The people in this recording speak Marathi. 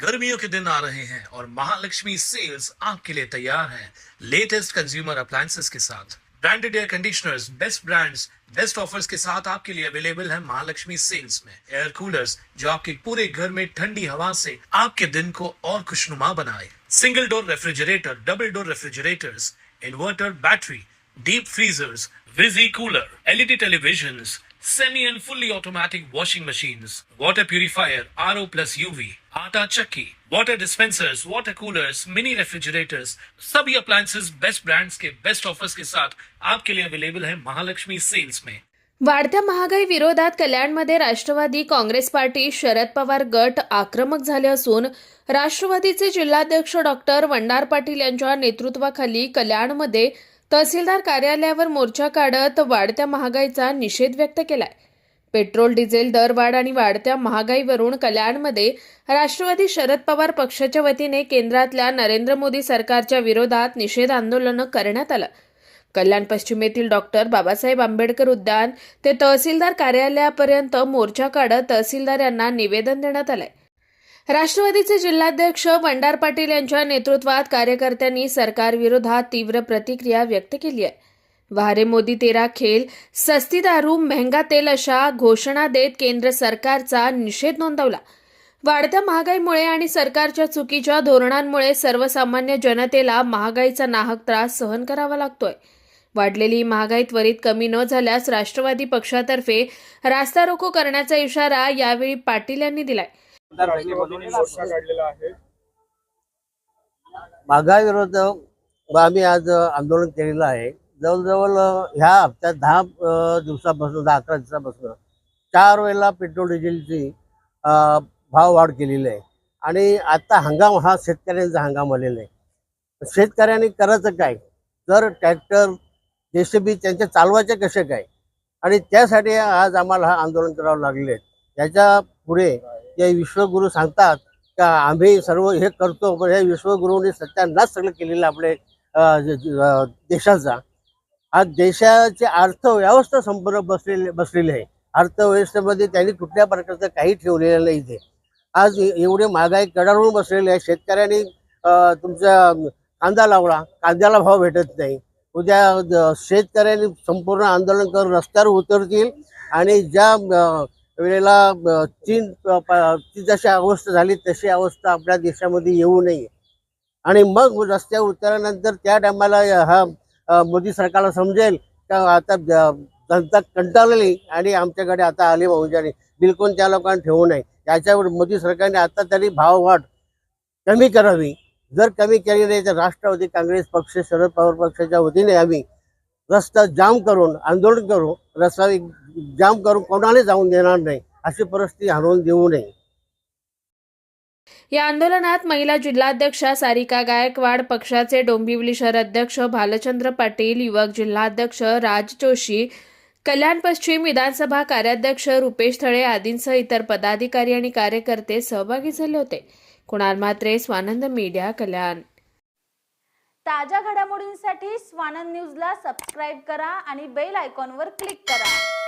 गर्मियों के दिन आ रहे हैं और महालक्ष्मी सेल्स आपके लिए तैयार है लेटेस्ट कंज्यूमर अप्लायंसेस के साथ। Branded air conditioners, best brands, best offers के साथ आपके लिए अवेलेबल है महालक्ष्मी सेल्स में। एयर कूलर्स जो आपके पूरे घर में ठंडी हवा से आपके दिन को और खुशनुमा बनाए। Single door refrigerator, double door refrigerators, inverter battery, deep freezers, विजी cooler, LED televisions, semi and fully automatic washing machines, water purifier, RO plus UV, आटा चक्की, water dispensers, water coolers, mini refrigerators, सभी appliances बेस्ट ब्रांड्स के बेस्ट ऑफर्स के साथ आपके लिए अवेलेबल है महालक्ष्मी सेल्स में। वाढत्या महागाई विरोधात कल्याणमध्ये राष्ट्रवादी काँग्रेस पार्टी शरद पवार गट आक्रमक झाले असून राष्ट्रवादीचे जिल्हाध्यक्ष डॉक्टर वंडार पाटील यांच्या नेतृत्वाखाली कल्याणमध्ये तहसीलदार कार्यालयावर मोर्चा काढत वाढत्या महागाईचा निषेध व्यक्त केलाय। पेट्रोल डिझेल दरवाढ आणि वाढत्या महागाईवरून कल्याणमध्ये राष्ट्रवादी शरद पवार पक्षाच्या वतीने केंद्रातल्या नरेंद्र मोदी सरकारच्या विरोधात निषेध आंदोलन करण्यात आलं। कल्याण पश्चिमेतील डॉक्टर बाबासाहेब आंबेडकर उद्यान ते तहसीलदार कार्यालयापर्यंत मोर्चा काढत तहसीलदार यांना निवेदन देण्यात आलंय। राष्ट्रवादीचे जिल्हाध्यक्ष वंडार पाटील यांच्या नेतृत्वात कार्यकर्त्यांनी सरकारविरोधात तीव्र प्रतिक्रिया व्यक्त केली आहे। वारे मोदी तेरा खेल, सस्ती दारू, महंगा तेल अशा घोषणा देत केंद्र सरकारचा निषेध नोंदवला। वाढत्या महागाईमुळे आणि सरकारच्या चुकीच्या धोरणांमुळे सर्वसामान्य जनतेला महागाईचा नाहक त्रास सहन करावा लागतोय। वाढलेली महागाई त्वरित कमी न झाल्यास राष्ट्रवादी पक्षातर्फे रास्ता रोको करण्याचा इशारा यावेळी पाटील यांनी दिलाय। महागाई विरोध आम्ही आज आंदोलन केलेलं आहे। जवळजवळ ह्या हप्त्यात 10 दिवसापासून 11 दिवसापासून 4 वेळेला पेट्रोल डिझेलची भाव वाढ केलेली आहे आणि आता हंगाम हा शेतकऱ्यांचा हंगाम आलेला आहे। शेतकऱ्यांनी करायचं काय, जर ट्रॅक्टर जेसीबी त्यांचे चालवायचे कसे काय, आणि त्यासाठी आज आम्हाला हा आंदोलन करावं लागले। त्याच्या पुढे जे विश्वगुरू सांगतात का आम्ही सर्व हे करतो, पण हे विश्वगुरूंनी सत्यानाश सगळं केलेलं आपले देशाचा। आज देशाची अर्थव्यवस्था संपूर्ण बसलेली आहे। अर्थव्यवस्थेमध्ये त्यांनी कुठल्या प्रकारचं काही ठेवलेलं नाही इथे। आज एवढे महागाई कडाडून बसलेले आहे। शेतकऱ्यांनी तुमचा कांदा लावला, कांद्याला भाव भेटत नाही। उद्या शेतकऱ्यांनी संपूर्ण आंदोलन करून रस्त्यावर उतरतील आणि ज्या वेळेला चीन जशी अवस्था झाली तशी अवस्था आपल्या देशामध्ये येऊ नये। आणि मग रस्त्यावर उतरल्यानंतर त्या टायमाला हा मोदी सरकारला समजेल का आता जनता कंटाळलेली आणि आमच्याकडे आता आली भाऊजाने बिलकुल त्या लोकांना ठेवू नये। त्याच्यावर मोदी सरकारने आता तरी भाववाढ कमी करावी। जर कमी केली नाही तर राष्ट्रवादी काँग्रेस पक्ष शरद पवार पक्षाच्या वतीने आम्ही रस्ता जाम करून आंदोलन करू। रस्ता जाम करून कोणाला जाऊन देणार नाही, अशी परिस्थिती आणून देऊ नये। या आंदोलनात महिला जिल्हाध्यक्षा सारिका गायकवाड, पक्षाचे डोंबिवली शहर अध्यक्ष भालचंद्र पाटील, युवक जिल्हाध्यक्ष राज जोशी, कल्याण पश्चिम विधानसभा कार्याध्यक्ष रुपेश थळे आदींसह इतर पदाधिकारी आणि कार्यकर्ते सहभागी झाले होते। कुणाल म्हात्रे, स्वानंद मीडिया, कल्याण। ताज्या घडामोडींसाठी स्वानंद न्यूजला सबस्क्राईब करा आणि बेल आयकॉनवर क्लिक करा।